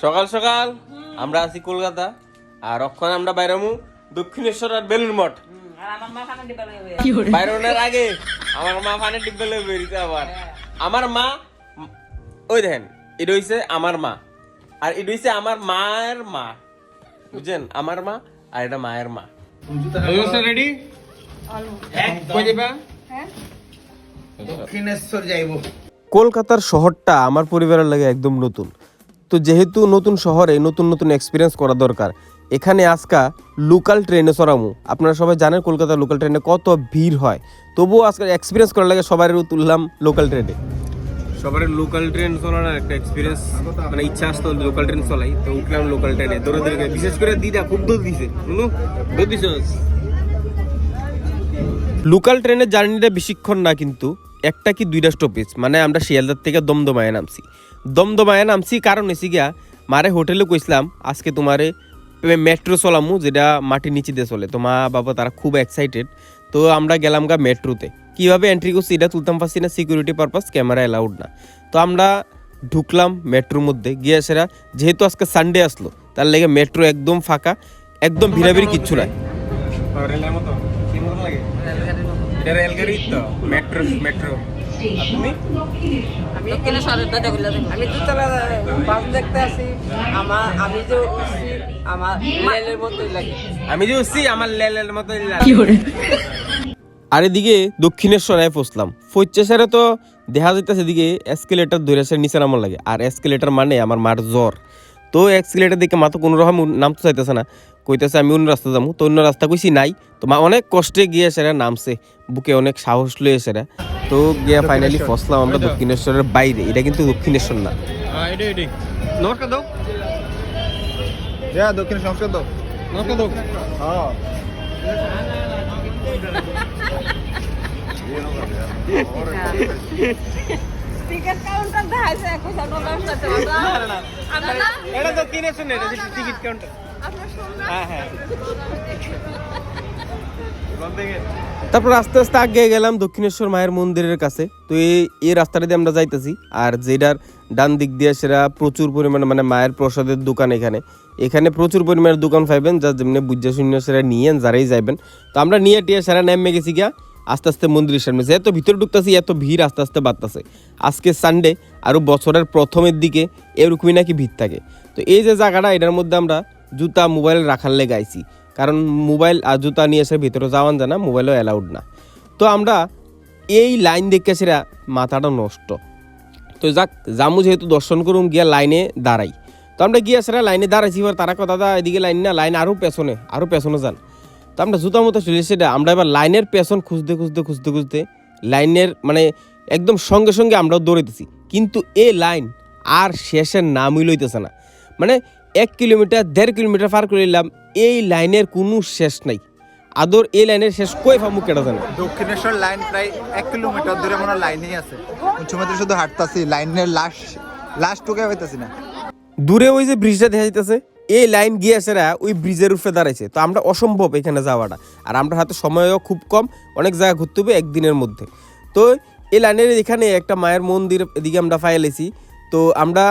সকাল সকাল আমরা আছি কলকাতা আর ওখানে আমরা বাইরামু দক্ষিণেশ্বর আর বেলুর মঠ। বাইরনের আগে আমার মা ফানে ডিব্বা লয়ে বেরিয়েছে। আবার আমার মা ওই দেখেন, এটা হইছে আমার মা আর এটা হইছে আমার মায়ের মা, বুঝছেন? আমার মা আর এটা মায়ের মা। রেডি? দক্ষিণেশ্বর যাইব। কলকাতার শহরটা আমার পরিবারের লাগে একদম নতুন, তো যেহেতু নতুন শহরে নতুন নতুন এক্সপিরিয়েন্স করা দরকার, এখানে আজকা লোকাল ট্রেনে চড়ামু। আপনারা সবাই জানেন কলকাতার লোকাল ট্রেনে কত ভিড় হয়, তবুও আজকে এক্সপিরিয়েন্স করার লাগে সবাই তুললাম লোকাল ট্রেনে। সবার লোকাল ট্রেন চলার একটা এক্সপিরিয়েন্স মানে ইচ্ছা আসতো লোকাল ট্রেন চলাই, তো উঠলাম লোকাল ট্রেনে দৌড়ে দৌড়ে। বিশেষ করে দিদা খুব দৌড় দিছে, দৌড় দিছে। লোকাল ট্রেনের জার্নিটা বেশিক্ষণ না, কিন্তু একটা কি দুইটা স্টপেজ। মানে আমরা শিয়ালদার থেকে দমদমায় নামছি কারণ এসে গিয়া মারে হোটেলে কইছিলাম আজকে তোমারে মেট্রো চলামু, যেটা মাটির নিচে দিয়ে চলে। তো মা বাবা তারা খুব এক্সাইটেড, তো আমরা গেলাম গা মেট্রোতে। কীভাবে এন্ট্রি করছি এটা তুলতাম পারছি না, সিকিউরিটি পারপাস ক্যামেরা অ্যালাউড না। তো আমরা ঢুকলাম মেট্রোর মধ্যে গিয়ে, সেরা যেহেতু আজকে সানডে আসলো তার লেগে মেট্রো একদম ফাঁকা, একদম ভিড়াভিড়ি কিচ্ছু নাই। আমি দুতলা বাস দেখতে আসি, আমি যে উঠছি আমার লেলের মতোই লাগে। আর এদিকে দক্ষিণেশ্বরে পৌঁছলাম। ফইচ্ছেসারে তো দেখা যাইতেছে এদিকে এসকেলেটার ধরে আসে নিচে নামার লাগে, আর এসকেলেটার মানে আমার মার জ্বর। তো এক্সিলেটার দিকে মা তো কোনো রকম নামতে চাইতেছে না, কইতেছে আমি অন্য রাস্তা যাবো। তো অন্য রাস্তা কইছি নাই, তো মা অনেক কষ্টে গিয়ে সেরা নামছে, বুকে অনেক সাহস লয়ে সেরা। তো গিয়া ফাইনালি ফসলাম আমরা দক্ষিণেশ্বরের বাইরে। এটা কিন্তু দক্ষিণেশ্বর না। নমস্কার দাও, দক্ষিণ সংস্কার দাও, নমস্কার দাও। টিকিট কাউন্টার দেখাইছে 21 এটা দক্ষিণেশ্বর না, এটা টিকিট কাউন্টার। হ্যাঁ হ্যাঁ। তারপর আস্তে আস্তে আগে গেলাম দক্ষিণেশ্বর মায়ের মন্দিরের কাছে। তো এই রাস্তাটা দিয়ে আমরা যাইতেছি, আর যেটার ডান দিক দিয়ে সেটা প্রচুর পরিমাণে মানে মায়ের প্রসাদের দোকান। এখানে প্রচুর পরিমাণের দোকান পাইবেন, যা যেমনি বুঝা শূন্য সেরা নিয়েন যারাই যাইবেন। তো আমরা নিয়ে টিয়ে সেরা নেমে গেছি গিয়া আস্তে আস্তে মন্দিরের সামনে। এত ভিতরে ঢুকতেছি, এত ভিড় আস্তে আস্তে বাড়তেছে। আজকে সানডে, আরও বছরের প্রথমের দিকে এরকমই নাকি ভিড় থাকে। তো এই যে জায়গাটা, এটার মধ্যে আমরা জুতা মোবাইল রাখার লেগে আইছি, কারণ মোবাইল আর জুতা নিয়ে এসে ভিতরে যাওয়ান যায় না, মোবাইলও অ্যালাউড না। তো আমরা এই লাইন দেখে সেরা মাথাটা নষ্ট। তো যাক জামু যেহেতু দর্শন করুম, গিয়া লাইনে দাঁড়াই। তো আমরা গিয়া সেরা লাইনে দাঁড়াইছি। এবার তারা কথা, দাদা এদিকে লাইন না, লাইন আরও পেছনে যান। তো আমরা জুতা মতো চলে সেটা আমরা এবার লাইনের পেছন খুঁজতে লাইনের মানে একদম সঙ্গে সঙ্গে আমরাও দৌড়াইতেছি, কিন্তু এই লাইন আর শেষের নামই লইতেছে না। মানে 1 কিলোমিটার 1.5 কিলোমিটার পার করে নিলাম, এই লাইনের কোনো শেষ নাই। আদর এই লাইনের শেষ কই ফামুক কেটা জানে। দক্ষিণেশ্বর লাইন প্রায় 1 কিলোমিটার ধরে মনে লাইনেই আছে, সময় শুধু হাঁটতাছি, লাইনের লাস্ট টুকে হইতাছি না। দূরে ওই যে ব্রিজটা দেখা যাইতেছে, এই লাইন গিয়ে সেরা ওই ব্রিজের উপরে দাঁড়াইছে। তো আমরা অসম্ভব এখানে যাওয়াটা, আর আমরা হাতে সময়ও খুব কম, অনেক জায়গা ঘুরতে হবে একদিনের মধ্যে। তো এই লাইনের এখানে একটা মায়ের মন্দির এদিকে আমরা ফাইলেছি। তো আমরা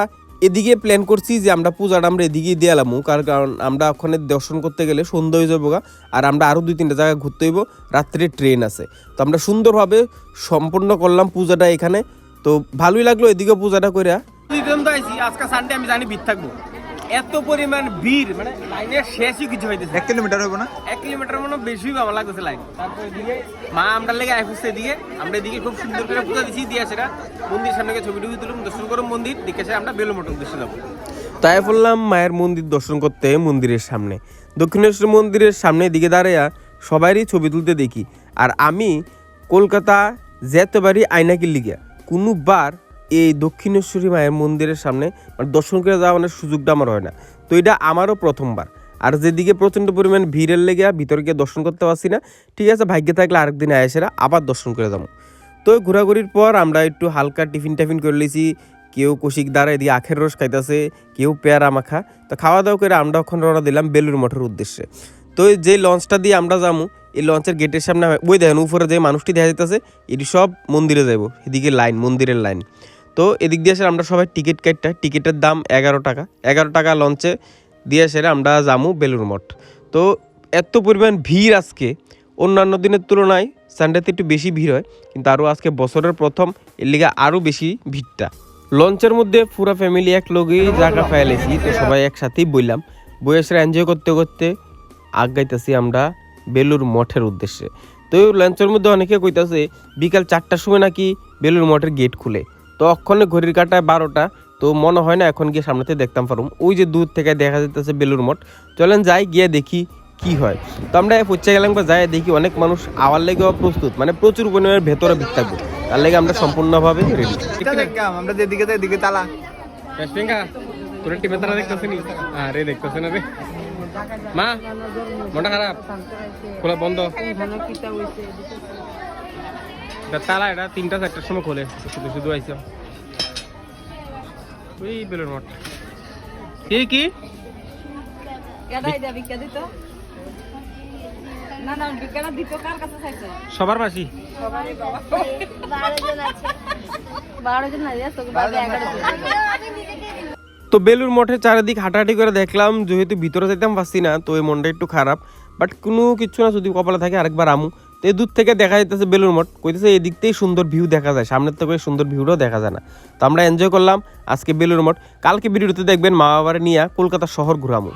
এদিকে প্ল্যান করছি যে আমরা পূজাটা আমরা এদিকেই দিয়ে এলাম, কারণ আমরা ওখানে দর্শন করতে গেলে সন্ধ্যা হয়ে যাবো, আর আমরা আরও 2-3টা জায়গা ঘুরতে হইব, রাত্রে ট্রেন আছে। তো আমরা সুন্দরভাবে সম্পূর্ণ করলাম পূজাটা এখানে। তো ভালোই লাগলো এদিকে পূজাটা করে। আজকে সানডে আমি জানি ভিড় থাকবো, এত পরিমাণ ভিড় মানে লাইনের শেষই কিছু হইতেছে। 1 কিলোমিটার হইব না, 1 কিলোমিটার মনে বেশি ভালো লাগতেছে লাইন। তারপর এদিকে মা আমরা লেগে আইফুসছে, এদিকে আমরা এদিকে খুব সুন্দর করে পূজা দিচ্ছি, দিয়ে সেটা মন্দির সামনে ছবি টবি তুলুম, দর্শন করুম মন্দির দেখে সে আমরা বেলুর মঠের উদ্দেশ্যে যাবো। তাই বললাম মায়ের মন্দির দর্শন করতে মন্দিরের সামনে, দক্ষিণেশ্বর মন্দিরের সামনে দিকে দাঁড়াইয়া সবারই ছবি তুলতে দেখি। আর আমি কলকাতা যেতে পারি আইনাকির লিগা, কোনোবার এই দক্ষিণেশ্বরী মায়ের মন্দিরের সামনে মানে দর্শন করে যাওয়ার মানে সুযোগটা আমার হয় না। তো এটা আমারও প্রথমবার। আর যেদিকে প্রচণ্ড পরিমাণ ভিড়ের লেগে ভিতরে গিয়ে দর্শন করতে পারছি না, ঠিক আছে ভাগ্যে থাকলে আরেকদিন আয়েসেরা আবার দর্শন করে যাবো। তো ঘোরাঘুরির পর আমরা একটু হালকা টিফিন করে লিছি, কেউ কৌশিক দ্বারা এদিকে আখের রস খাইতেছে, কেউ পেয়ারা মাখা। তো খাওয়া দাওয়া করে আমরা ওখানে রওনা দিলাম বেলুর মঠের উদ্দেশ্যে। তো যে লঞ্চটা দিয়ে আমরা যাবো, এই লঞ্চের গেটের সামনে ওই দেখেন উপরে যে মানুষটি দেখা যাইতেছে, এটি সব মন্দিরে যাবো, এদিকে লাইন মন্দিরের লাইন। তো এদিক দিয়ে এসে আমরা সবাই টিকিট কাটটা, টিকিটের দাম 11 টাকা। 11 টাকা লঞ্চে দিয়ে এসে আমরা যামু বেলুর মঠ। তো এত পরিমাণ ভিড় আজকে, অন্যান্য দিনের তুলনায় সানডেতে একটু বেশি ভিড় হয়, কিন্তু আরও আজকে বছরের প্রথম এর লিগে আরও বেশি ভিড়টা। লঞ্চের মধ্যে পুরো ফ্যামিলি এক লগেই জায়গা ফেলেছি, তো সবাই একসাথেই বললাম, বয়সের এনজয় করতে করতে আগাইতেছি আমরা বেলুর মঠের উদ্দেশ্যে। তো লঞ্চের মধ্যে অনেকে কইতাছে বিকাল 4টার সময় নাকি বেলুর মঠের গেট খুলে, তো অক্ষণে ঘড়ির কাঁটায় 12টা, তো মনে হয় না এখন গিয়ে সামনেতে দেখতাম পারুম। ওই যে দূর থেকে দেখা যেতেছে বেলুর মঠ, চলেন যাই গিয়ে দেখি কি হয়। তো আমরা পৌঁছে গেলাম, বা যাই দেখি অনেক মানুষ আওয়ার লেগেও প্রস্তুত, মানে প্রচুর পরিমাণের ভেতরে ভিড় থাকবে, তার লেগে আমরা সম্পূর্ণভাবে রেডি। আমরা যেদিকে যাই এদিকে তালা। তোর টিমে তারা দেখতেছে নি? আরে দেখতেছে না রে মা, মনটা খারাপ, খোলা বন্ধ তালা, এটা 3টা 4টার সময় খোলে, শুধু শুধু আইসো ওই বেলুর মঠ। কি সবার মাসি তো বেলুর মঠের চারিদিক হাঁটাহাঁটি করে দেখলাম, যেহেতু ভিতরে যেতাম পারছি না, তো এই মনটা একটু খারাপ, বাট কোনো কিছু না, যদি কপালে থাকে আরেকবার আমু। তো এই দূর থেকে দেখা যাইতেছে বেলুর মঠ, কইতেছে এই দিকতেই সুন্দর ভিউ দেখা যায়, সামনের থেকে সুন্দর ভিউটাও দেখা যায় না। তো আমরা এনজয় করলাম আজকে বেলুর মঠ। কালকে ভিডিওতে দেখবেন মা বাবারে নিয়ে কলকাতা শহর ঘুরামু।